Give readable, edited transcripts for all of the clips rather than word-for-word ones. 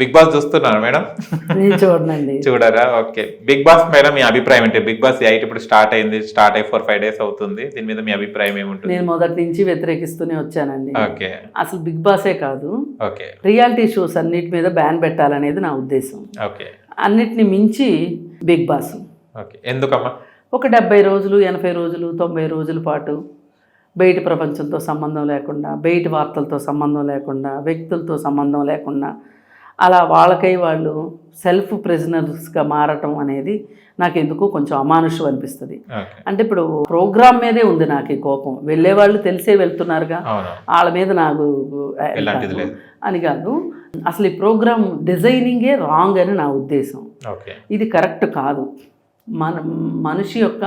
Big boss చూస్తున్నారు madam? నేను చూడనండి. చూడరా? ఓకే. బిగ్ బాస్ మేడం మీ అభిప్రాయం ఏంటి? బిగ్ బాస్ 8 ఇప్పుడు స్టార్ట్ అయింది, స్టార్ట్ అయ్యి 4-5 డేస్ అవుతుంది. దీని మీద మీ అభిప్రాయం ఏముంటుంది? నేను మొదటి నుంచి వ్యతిరేకిస్తూనే వచ్చానండి. ఓకే. అసలు బిగ్ బాసే కాదు, ఓకే, రియాలిటీ షోస్ అన్నిటి మీద బ్యాన్ పెట్టాలనేది నా ఉద్దేశం. ఓకే. అన్నిటిని మించి బిగ్ బాస్. ఓకే, ఎందుకమ్మా? ఒక 70 రోజులు, 80 రోజులు, 90 రోజుల పాటు బయట ప్రపంచంతో సంబంధం లేకుండా, బయట వార్తలతో సంబంధం లేకుండా, వ్యక్తులతో సంబంధం లేకుండా అలా వాళ్ళకై వాళ్ళు సెల్ఫ్ ప్రిజనర్స్గా మారటం అనేది నాకు ఎందుకో కొంచెం అమానుషం అనిపిస్తుంది. అంటే ఇప్పుడు ప్రోగ్రామ్ మీదే ఉంది నాకు ఈ కోపం. వెళ్ళే వాళ్ళు తెలిసే వెళ్తున్నారుగా, వాళ్ళ మీద నాకు అని కాదు. అసలు ఈ ప్రోగ్రామ్ డిజైనింగే రాంగ్ అని నా ఉద్దేశం. ఇది కరెక్ట్ కాదు. మనిషి యొక్క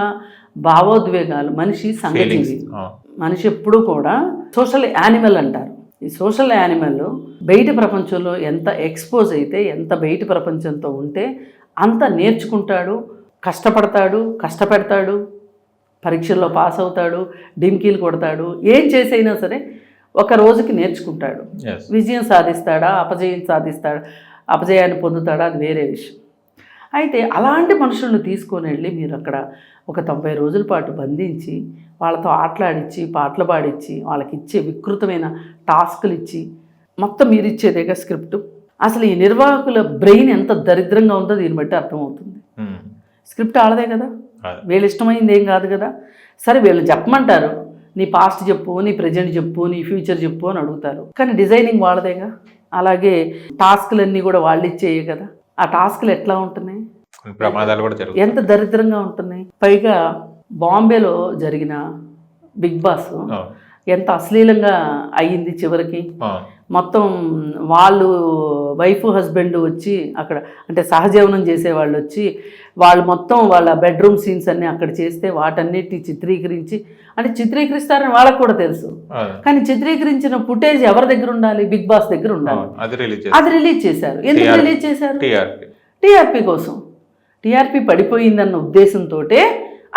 భావోద్వేగాలు, మనిషి సంఘజీవి, మనిషి ఎప్పుడూ కూడా సోషల్ యానిమల్ అంటారు. ఈ సోషల్ యానిమల్ బయట ప్రపంచంలో ఎంత ఎక్స్పోజ్ అయితే, ఎంత బయట ప్రపంచంతో ఉంటే అంత నేర్చుకుంటాడు, కష్టపెడతాడు, పరీక్షల్లో పాస్ అవుతాడు, డిమ్కీలు కొడతాడు, ఏం చేసైనా సరే ఒక రోజుకి నేర్చుకుంటాడు. విజయం సాధిస్తాడా, అపజయాన్ని పొందుతాడా, అది వేరే విషయం. అయితే అలాంటి మనుషులను తీసుకొని వెళ్ళి మీరు అక్కడ ఒక 90 రోజుల పాటు బంధించి, వాళ్ళతో ఆటలాడించి, పాటలు పాడించి, వాళ్ళకి ఇచ్చే వికృతమైన టాస్కులు ఇచ్చి, మొత్తం మీరు ఇచ్చేదేగా స్క్రిప్ట్. అసలు ఈ నిర్వాహకుల బ్రెయిన్ ఎంత దరిద్రంగా ఉందో దీన్ని బట్టి అర్థమవుతుంది. స్క్రిప్ట్ ఆడదే కదా, వీళ్ళు ఇష్టమైంది ఏం కాదు కదా. సరే వీళ్ళు చెప్పమంటారు, నీ పాస్ట్ చెప్పు, నీ ప్రజెంట్ చెప్పు, నీ ఫ్యూచర్ చెప్పు అని అడుగుతారు, కానీ డిజైనింగ్ వాళ్ళదేగా. అలాగే టాస్కులన్నీ కూడా వాళ్ళు ఇచ్చేయే కదా. ఆ టాస్కులు ఎట్లా ఉంటున్నాయి, ప్రమాదాలు కూడా జరుగుతాయి, ఎంత దరిద్రంగా ఉంటున్నాయి. పైగా బాంబేలో జరిగిన బిగ్ బాస్ ఎంత అశ్లీలంగా అయ్యింది చివరికి. మొత్తం వాళ్ళు వైఫ్ హస్బెండ్ వచ్చి అక్కడ, అంటే సహజీవనం చేసేవాళ్ళు వచ్చి వాళ్ళు మొత్తం వాళ్ళ బెడ్రూమ్ సీన్స్ అన్నీ అక్కడ చేస్తే వాటన్నిటిని చిత్రీకరించి, అంటే చిత్రీకరిస్తారని వాళ్ళకు కూడా తెలుసు, కానీ చిత్రీకరించిన ఫుటేజ్ ఎవరి దగ్గర ఉండాలి? బిగ్ బాస్ దగ్గర ఉండాలి. అది రిలీజ్ చేశారు. ఎందుకు రిలీజ్ చేశారు? టీఆర్పీ కోసం. టీఆర్పీ పడిపోయిందన్న ఉద్దేశంతో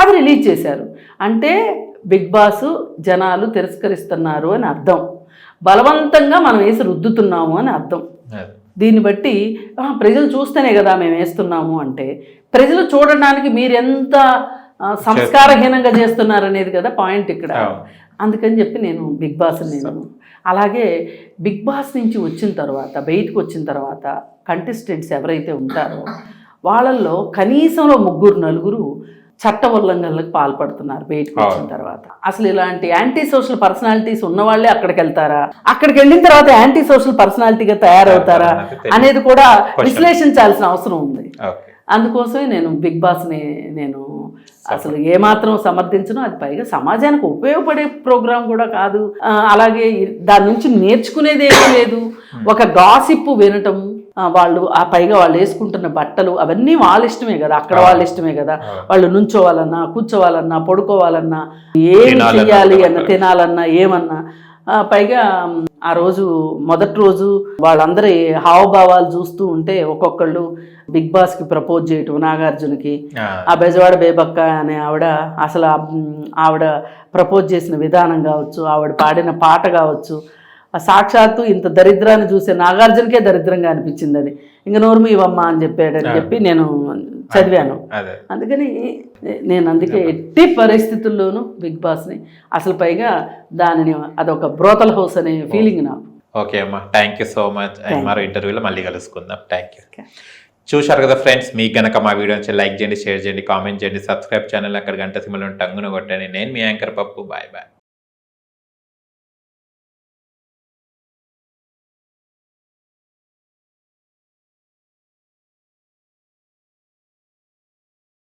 అది రిలీజ్ చేశారు. అంటే బిగ్ బాస్ జనాలు తిరస్కరిస్తున్నారు అని అర్థం, బలవంతంగా మనం వేసి రుద్దుతున్నాము అని అర్థం. దీన్ని బట్టి ప్రజలు చూస్తేనే కదా మేము వేస్తున్నాము అంటే, ప్రజలు చూడడానికి మీరు ఎంత సంస్కారహీనంగా చేస్తున్నారనేది కదా పాయింట్ ఇక్కడ. అందుకని చెప్పి నేను బిగ్ బాస్ అలాగే బిగ్ బాస్ నుంచి వచ్చిన తర్వాత, బయటకు వచ్చిన తర్వాత కంటెస్టెంట్స్ ఎవరైతే ఉంటారో వాళ్ళల్లో కనీసంలో 3-4 చట్ట ఉల్లంఘనలకు పాల్పడుతున్నారు బయటకు వచ్చిన తర్వాత. అసలు ఇలాంటి యాంటీ సోషల్ పర్సనాలిటీస్ ఉన్నవాళ్లే అక్కడికి వెళ్తారా, అక్కడికి వెళ్ళిన తర్వాత యాంటీ సోషల్ పర్సనాలిటీగా తయారవుతారా అనేది కూడా విశ్లేషించాల్సిన అవసరం ఉంది. అందుకోసమే నేను బిగ్ బాస్ని అసలు ఏమాత్రం సమర్థించను. అది పైగా సమాజానికి ఉపయోగపడే ప్రోగ్రాం కూడా కాదు. అలాగే దాని నుంచి నేర్చుకునేది ఏమీ లేదు. ఒక గాసిప్ వినటం, వాళ్ళు పైగా వాళ్ళు వేసుకుంటున్న బట్టలు అవన్నీ వాళ్ళ ఇష్టమే కదా, అక్కడ వాళ్ళ ఇష్టమే కదా. వాళ్ళు నుంచోవాలన్నా, కూర్చోవాలన్నా, పడుకోవాలన్నా, ఏమి చెయ్యాలి అన్న, తినాలన్నా, ఏమన్నా. పైగా ఆ రోజు మొదటి రోజు వాళ్ళందరి హావభావాలు చూస్తూ ఉంటే ఒక్కొక్కళ్ళు బిగ్ బాస్కి ప్రపోజ్ చేయటం, నాగార్జునకి. ఆ బెజవాడ బేబక్క అనే అసలు ఆవిడ ప్రపోజ్ చేసిన విధానం కావచ్చు, ఆవిడ పాడిన పాట కావచ్చు, సాక్షాత్తు ఇంత దరిద్రాన్ని చూసే నాగార్జునకే దరిద్రంగా అనిపించింది. అది ఇంక నోర్ము ఇవమ్మ అని చెప్పి నేను చదివాను. అందుకని అందుకే ఎట్టి పరిస్థితుల్లోనూ బిగ్ బాస్ని అసలు, పైగా దానిని అదొక బ్రోతల్ హౌస్ అనే ఫీలింగ్ నాకు. ఓకే అమ్మా, థ్యాంక్ యూ సో మచ్. మరో ఇంటర్వ్యూలో మళ్ళీ కలుసుకుందాం. Thank you. చూశారు కదా ఫ్రెండ్స్, మీకు కనుక మా వీడియో నుంచి లైక్ చేయండి, షేర్ చేయండి, కామెంట్ చేయండి, సబ్స్క్రైబ్ ఛానల్ అక్కడ గంట సింబల్ టంగున కొట్టండి. నేను మీ యాంకర్ పప్పు. Bye bye.